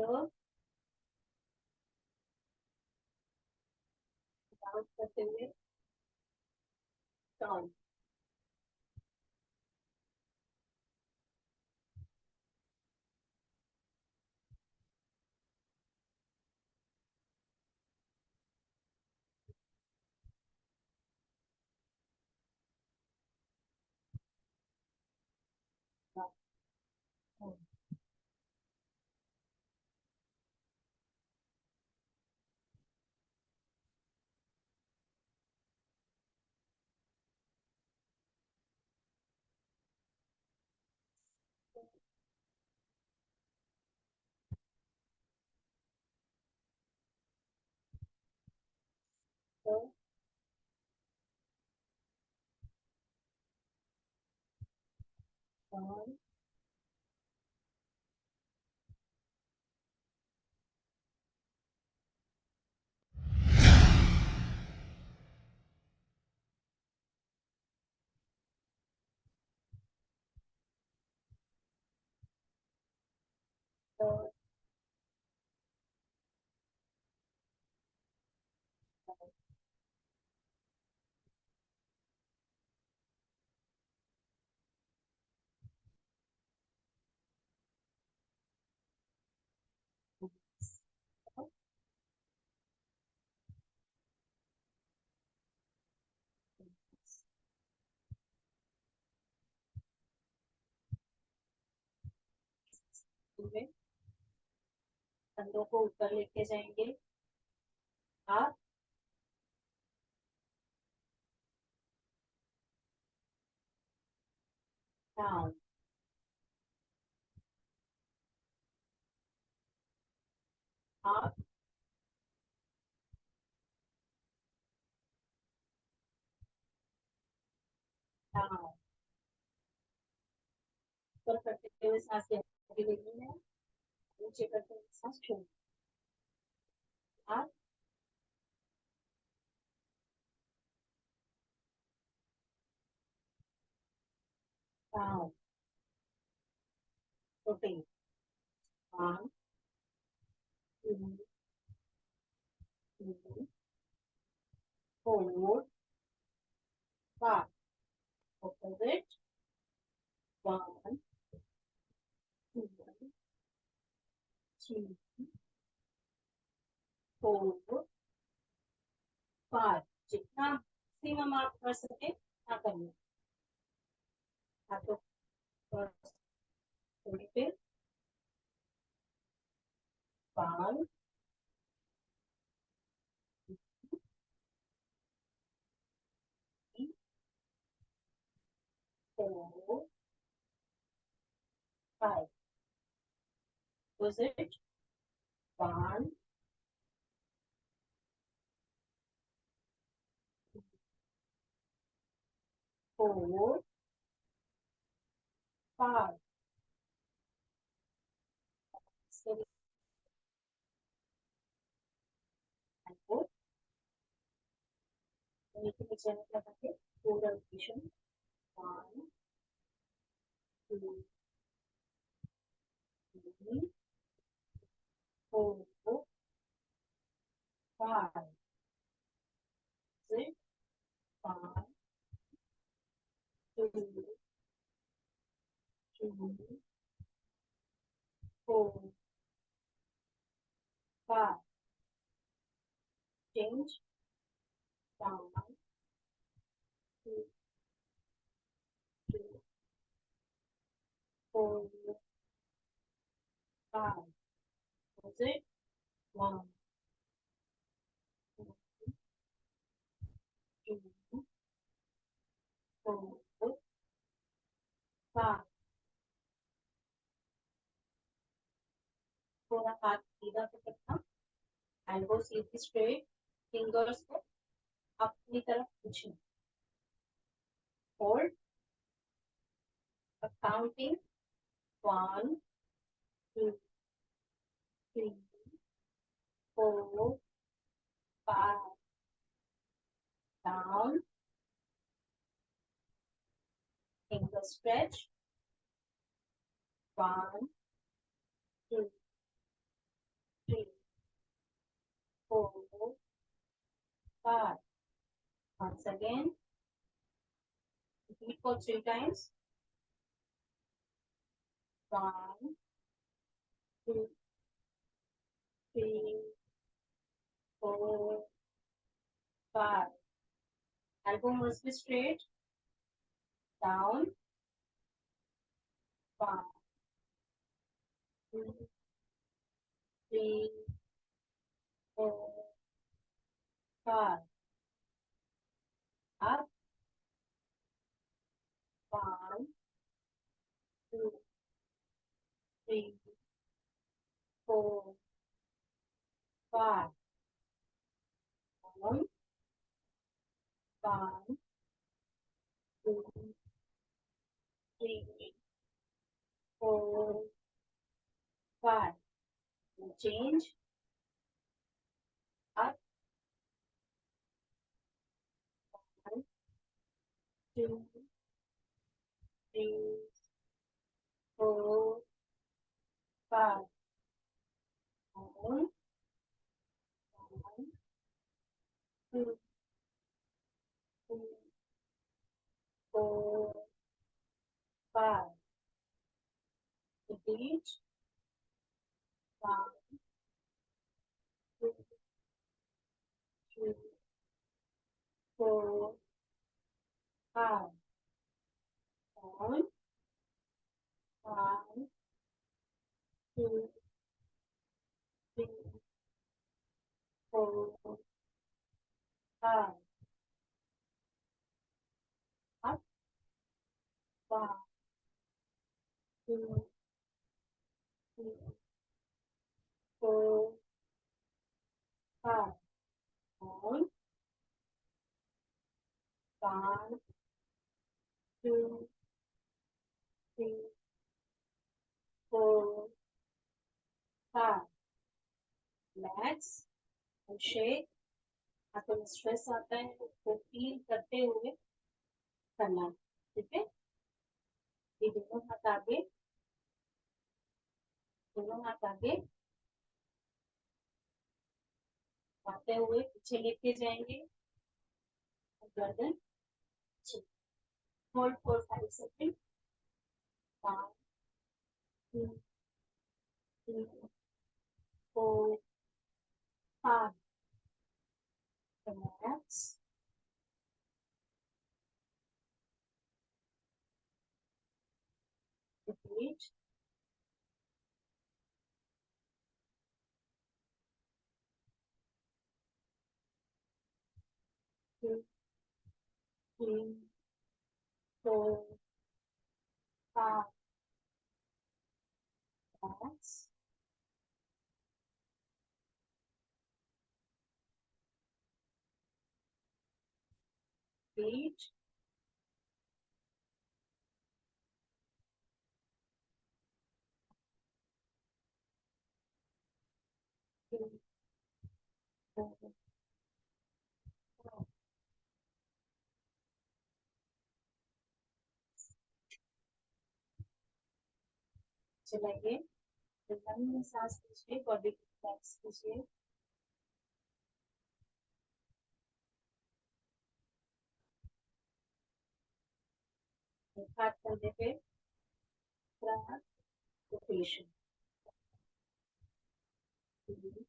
Shoulder down करते हुए turn turn turn कंधों को ऊपर लेके जाएंगे आप डाउन आप डाउन ऊपर करते हुए सांस आगे लेनी है नीचे करते हुए सांस छोड़नी आप डाउन रोटेट 1 2 3 4 5 opposite 1 2 3 4 5 जितना मैक्सिमम आप कर सके ना करिए हाथों थोड़ी पे 1 4 5 opposite 1 4 5 7 4 नीचे नीचे लगा के पूरा रोटेशन 1 2 3 4 5 6 5 2 3 4 5 change down 2 3 4 5 opposite 1 2 3 4 5 पूरा हाथ सीधा पकड़ना एल्बो सीधी स्ट्रेट फिंगर्स को अपनी तरफ खींचना hold counting 1 2 3 4 5 down finger stretch 1 2 5. Once again, repeat for 3 times. 1, 2, 3, 4, 5. Elbow must be straight. Down. 1, 2, 3, 4, 5. Up. 1, 2, 3, 4, 5. Down. 1, 2, 3, 4, 5. Change. Up. 1, 2, 3, 4, 5. Down. 1, 2, 3, 4, 5. Repeat. 1, 2, 3, 4, 5. Down. 1, 2, 3, 4, 5. Up. 1, 2, 3, 4, 5. Down. 1, 2, 3, 4, 5. Relax and shake. आपको stress आता है उसको feel करते हुए करना, ठीक है। ये दोनों हाथ आगे आते हुए पीछे लेके जाएंगे। गर्दन hold for 5 second. 1, 2, 3, 4, 5. Relax. Repeat. Two, 3, 4, 5. Relax. Repeat. 2, 4, 5. चलाइए। लंबी सांस लीजिए, बॉडी को रिलैक्स कीजिए। हाथ कंधे पे, रोटेशन। 2,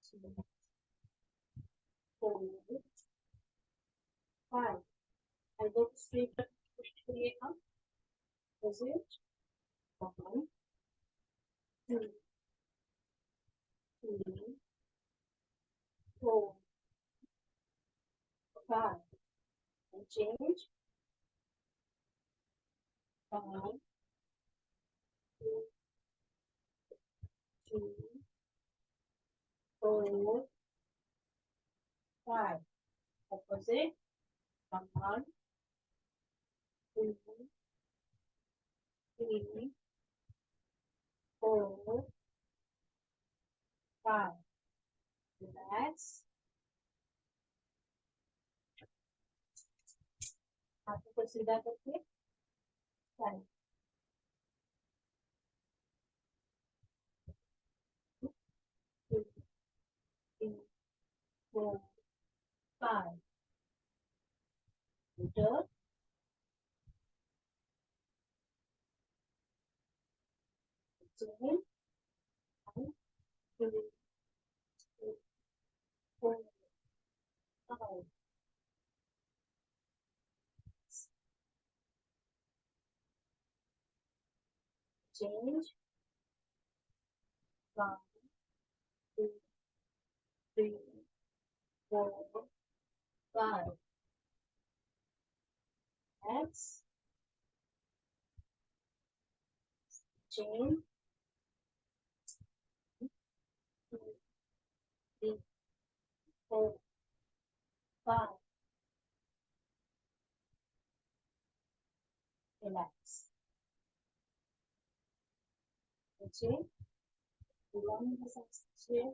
3, 4, 5. Elbow straight रख पुश करिएगा। Opposite. 1, 2, 3, 4, 5. And change. 1, 2, 3, 4, 5. Opposite. 1, 2, 3, 4, 5. Relax. हाथों को सीधा करके stand. 2, 3, 4, 5. Enter. Again. 1, 2, 3, 4, 5. Change. 1, 2, 3, 4, 5. X. Change. 2, 3, 4, 5. Relax. Okay. One is here.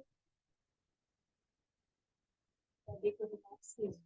Ready to relax.